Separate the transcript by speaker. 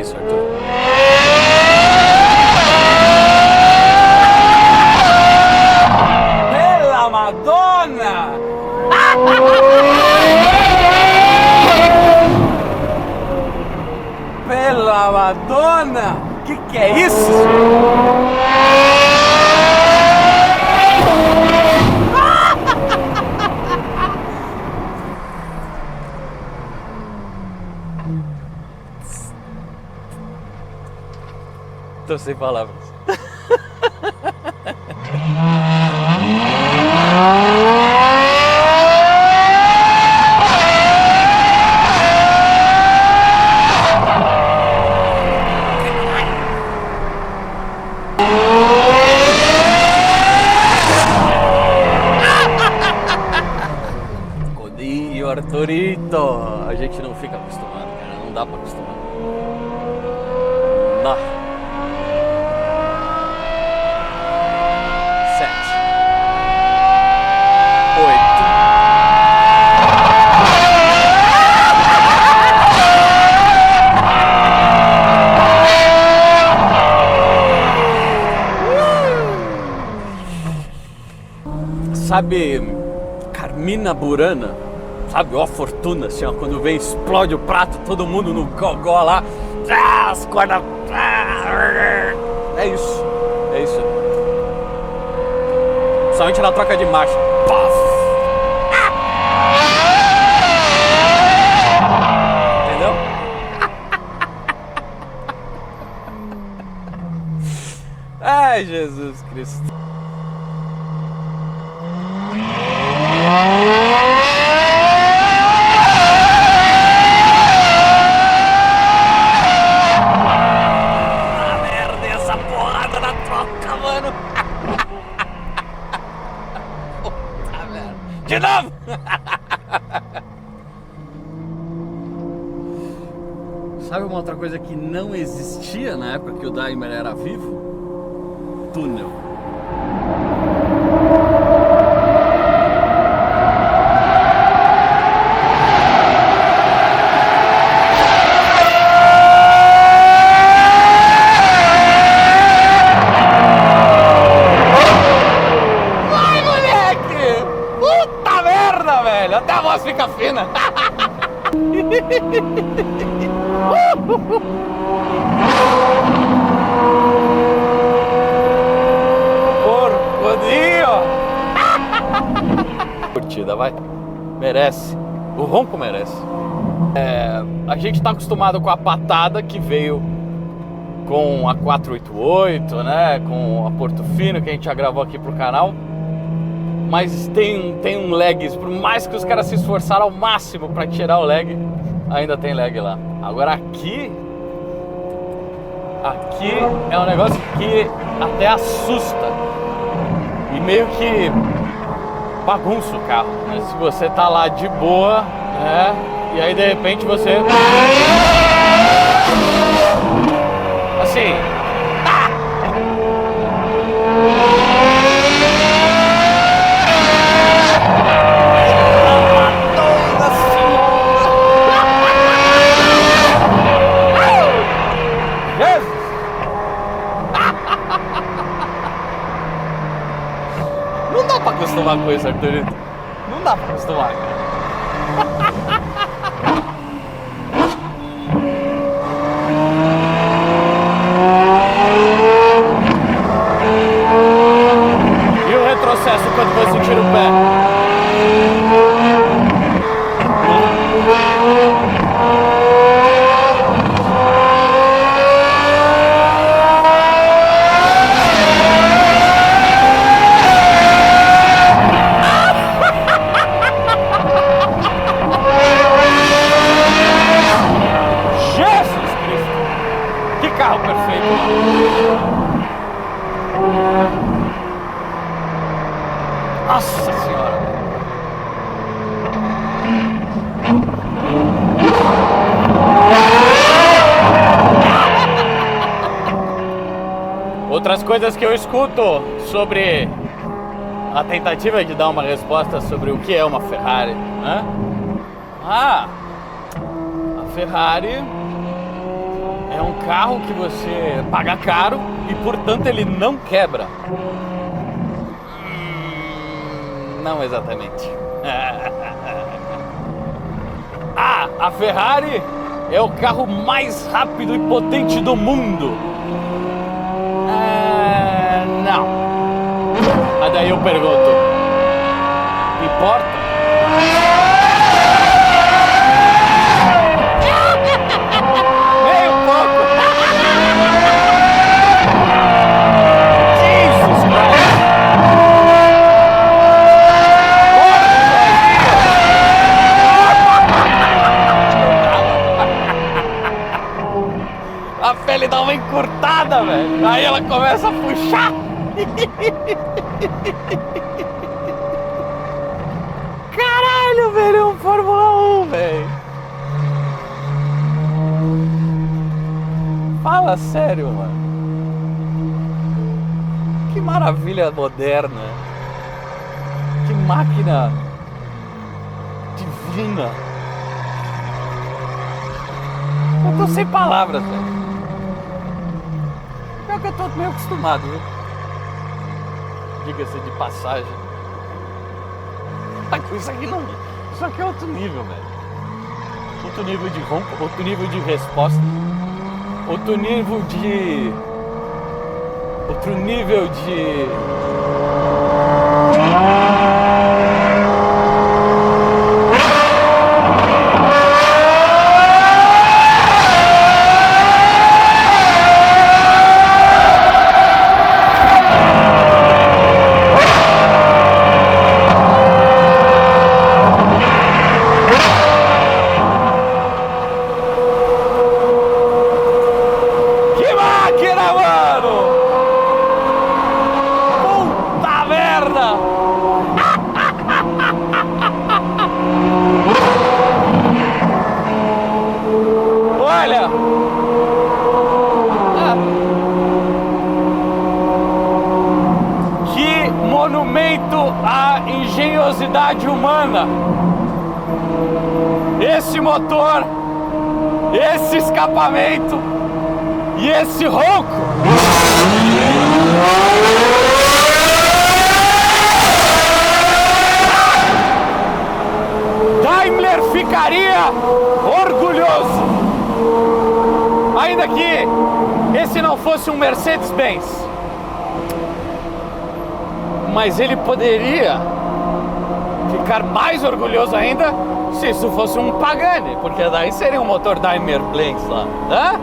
Speaker 1: isso, Arthur. Bela Madonna! Bela Madonna! Que é isso? Tô sem palavras. Codinho, Arthurito. A gente não fica acostumado, cara. Não dá pra acostumar. Não. 7, 8. Sabe Carmina Burana? Sabe, ó fortuna, assim, ó, quando vem, explode o prato, todo mundo no gogó lá, as cordas. É isso. Somente na troca de marcha. Entendeu? Ai, Jesus Cristo. Ah, merda, essa porrada na troca, mano. Puta merda. De novo! Sabe uma outra coisa que não existia na época que o Daimler era vivo? Túnel. Vai, moleque! Puta merda, velho! Até a voz fica fina! Porcodinho! Curtida, vai. Merece. O ronco merece. A gente tá acostumado com a patada que veio com a 488, né? Com a Porto Fino, que a gente já gravou aqui pro canal. Mas tem um lag. Por mais que os caras se esforçaram ao máximo pra tirar o lag, ainda tem lag lá. Agora aqui é um negócio que até assusta e meio que bagunça o carro, né? Se você tá lá de boa, né? E aí de repente você assim, não dá pra acostumar com isso, Arthurito. Não dá pra acostumar, cara. E o retrocesso quando você tira o pé? Carro perfeito. Nossa Senhora. Outras coisas que eu escuto sobre a tentativa de dar uma resposta sobre o que é uma Ferrari, né? A Ferrari É um carro que você paga caro e, portanto, ele não quebra. Não exatamente. A Ferrari é o carro mais rápido e potente do mundo. Não. Mas daí eu pergunto, importa? Nem um pouco. Jesus Christ. A pele dá uma encurtada, velho. Aí ela começa a puxar. Caralho, velho, é um Fórmula 1, velho. Fala sério, mano. Que maravilha moderna. Que máquina divina. Eu tô sem palavras, velho. Pior que eu tô meio acostumado, viu? Diga-se de passagem. Isso aqui não. Isso aqui é outro nível, velho. Outro nível de ronco, outro nível de resposta. Outro nível de. Outro nível de. Engenhosidade humana. Esse motor, esse escapamento e esse ronco. Daimler ficaria orgulhoso, ainda que esse não fosse um Mercedes-Benz, mas ele poderia ficar mais orgulhoso ainda se isso fosse um Pagani, porque daí seria um motor Daimler-Benz lá, né?